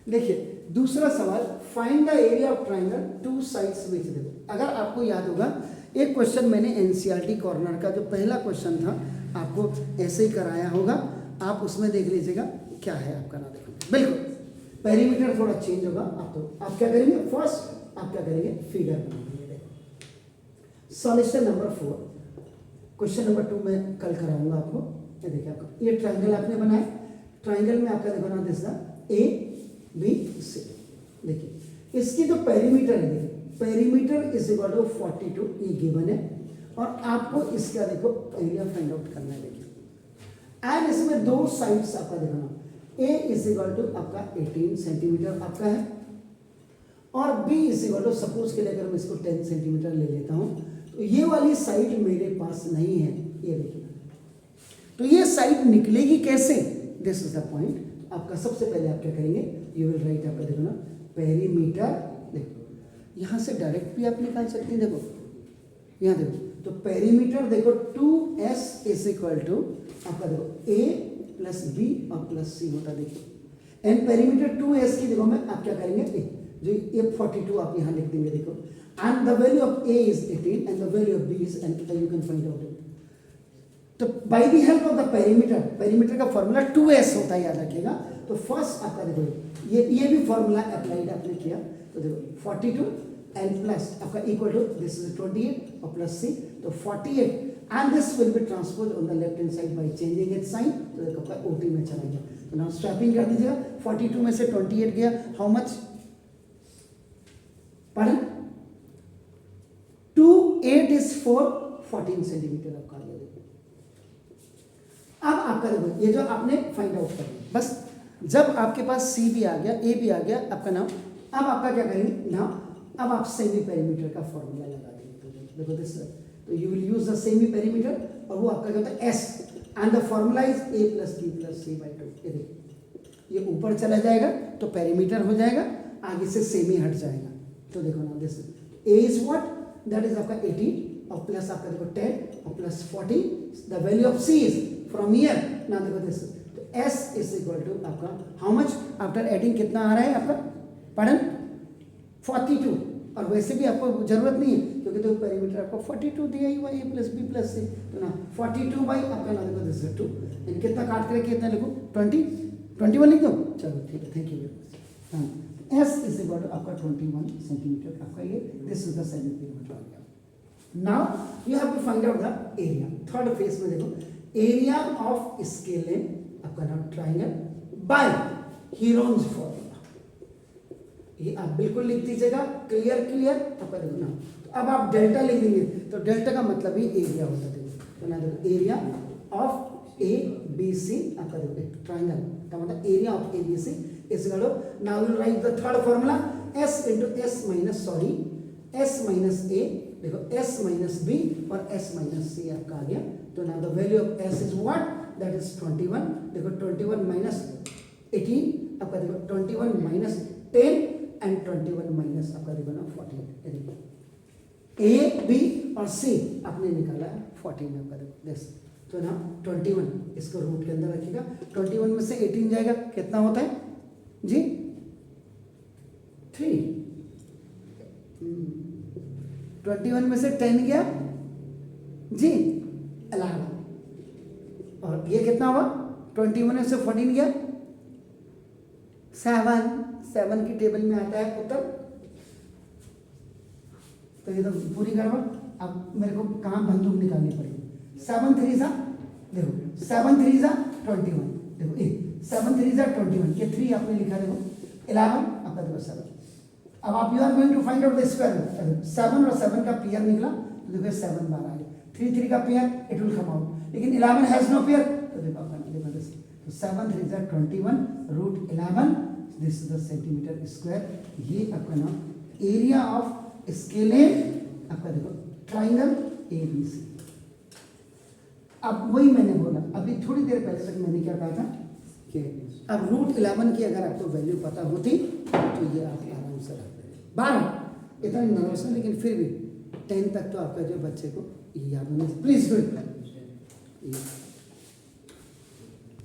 देखिए दूसरा सवाल, find the area of triangle two sides which. देखो अगर आपको याद होगा एक क्वेश्चन मैंने एनसीईआरटी कॉर्नर का जो पहला क्वेश्चन था आपको ऐसे ही कराया होगा, आप उसमें देख लीजिएगा क्या है आपका ना। देखो बिल्कुल पेरीमीटर थोड़ा चेंज होगा। आप क्या करेंगे, फर्स्ट आप क्या करेंगे, फिगर बनाएंगे। सॉल्यूशन नंबर 4, क्वेश्चन नंबर 2 में कल कराऊंगा आपको। ये देखिए आपका ये ट्राइंगल आपने बनाया, ट्राइंगल में आपका देखो ना दिस ए बी सी। देखिए इसकी जो पेरीमीटर है, देखिए पेरीमीटर इज इक्वल टू 42 ये गिवन है, और आपको इसका देखो एरिया फाइंड आउट करना है। देखिए एंड इसमें दो साइड्स आपका देखो ना, ए इज इक्वल टू आपका 18 सेंटीमीटर आपका है, और B is equal to suppose के लिए अगर मैं इसको 10 सेंटीमीटर ले लेता हूं, तो ये वाली साइड मेरे पास नहीं है। ये देखिए तो ये साइड निकलेगी कैसे, दिस इज द पॉइंट। आपका सबसे पहले आप क्या करेंगे, यू विल राइट आपका देखो ना पेरीमीटर। देखो यहाँ से डायरेक्ट भी आप निकाल सकते हैं। देखो यहाँ देखो तो पेरीमीटर देखो 2s इज इक्वल टू आपका देखो a प्लस बी और प्लस सी होता है। देखिए एंड पेरीमीटर 2s की देखो मैं आप क्या करेंगे, जो ये 42 आप यहाँ लिख देंगे। देखो and the value of a is 18 and the value of b is, and you can find out it. तो by the help of the perimeter, perimeter का फॉर्मूला 2s होता है, याद रखिएगा। तो फर्स्ट आपका देखो ये भी फॉर्मूला अप्लाइड आपने किया, तो देखो 42 एंड प्लस आपका इक्वल टू दिस इज 28 और प्लस सी, तो 48 and this will be transpose on the left hand side by changing its sign. तो देखो आपका ओटी में चला गया। तो नाउ स्वैपिंग कर दीजिएगा, 42 में से 28 गया, हाउ मच, पढ़ें 2 8 इज 4 14 सेंटीमीटर आपका आ गया। अब आपका देखो ये जो आपने फाइंड आउट कर लिया, बस जब आपके पास सी भी आ गया, ए भी आ गया आपका नाम, अब आपका क्या करेंगे नाउ, अब आप सेमी पेरीमीटर का फॉर्मूला लगा देंगे। तो देखो दिस, तो you will use the semi perimeter, और वो आपका क्या होता है S, and the formula is a plus B plus C by 2। ये देखो ये ऊपर चला जाएगा तो पेरीमीटर हो जाएगा, आगे से सेमी हट जाएगा। तो देखो ना this a is what, that is आपका 18 और प्लस आपका देखो 10 और plus 40, the value of c is from here. ना देखो दिस, तो s इज इक्वल टू आपका हाउ मच, आफ्टर एडिंग कितना आ रहा है आपका, पढ़न 42, और वैसे भी आपको जरूरत नहीं है क्योंकि तो पेरीमीटर आपको 42 दिया ही हुआ a plus B plus C. तो ना 42 बाई आपका ना देखो दिस 2, यानी कितना काट करके कितना लिखो 21 लिख दो, चलो ठीक है, थैंक यू वेरी मच। हाँ s इज इक्वल टू आपका 21 सेंटीमीटर आपका ये, this is the semi perimeter आ गया। Now you have to find out the area. Third phase में देखो एरिया ऑफ स्केलेन आपका नाम ट्राइंगल बाय हीरोन्स फॉर्मूला, ये आप बिल्कुल लिख दीजिएगा, क्लियर क्लियर आपका देखो ना। तो अब आप डेल्टा लिख देंगे, तो डेल्टा का मतलब ही एरिया होता है। तो ना देखो area of A B C आपका देखो ट्राइंगल का मतलब area of A B C is equal to, now will write the third formula s into s minus sorry s minus a, देखो s माइनस b और s minus c आपका आ गया। तो now the value of s is what, that is 21। देखो 21 minus 18 आपका देखो 21 minus 10 and 21 minus आपका देखो ना 14। ए बी और सी आपने निकाला है 14 आपका देखो दिस। तो ना 21 इसको रूट के अंदर रखिएगा, 21 में से 18 जाएगा कितना होता है जी 3, 21 में से 10 गया जी 11, और ये कितना हुआ 21 में से 14 गया 7 की टेबल में आता है उत्तर। तो ये तो पूरी गड़बड़, अब मेरे को कहाँ बंदूक निकालनी पड़ेगी। 7 3 सा देखो 7 3 सा 21, देखो 7 3 सा 21, ये 3 आपने लिखा देखो 11 आपका देखो 7। अब आप you are going to find out the square. 7 और 7 का पेयर निकला तो देखो 7 बार आ गया, 3 3 का pair it will come out, लेकिन 11 हैज नो पेयर। तो देखो आपका देखो दिस, तो 7 3 सा 21 root 11, this is the centimetre square. ये आपका नाम एरिया ऑफ स्केलेन आपका देखो ट्राइंगल ए बी सी। अब वही मैंने बोला अभी थोड़ी देर पहले तक मैंने क्या कहा था कि अब रूट 11 की अगर आपको वैल्यू पता होती तो ये आप आराम से रखते। 12 इतना नर्वस है, लेकिन फिर भी 10 तक तो आपका जो बच्चे को याद होना, प्लीज डू इट।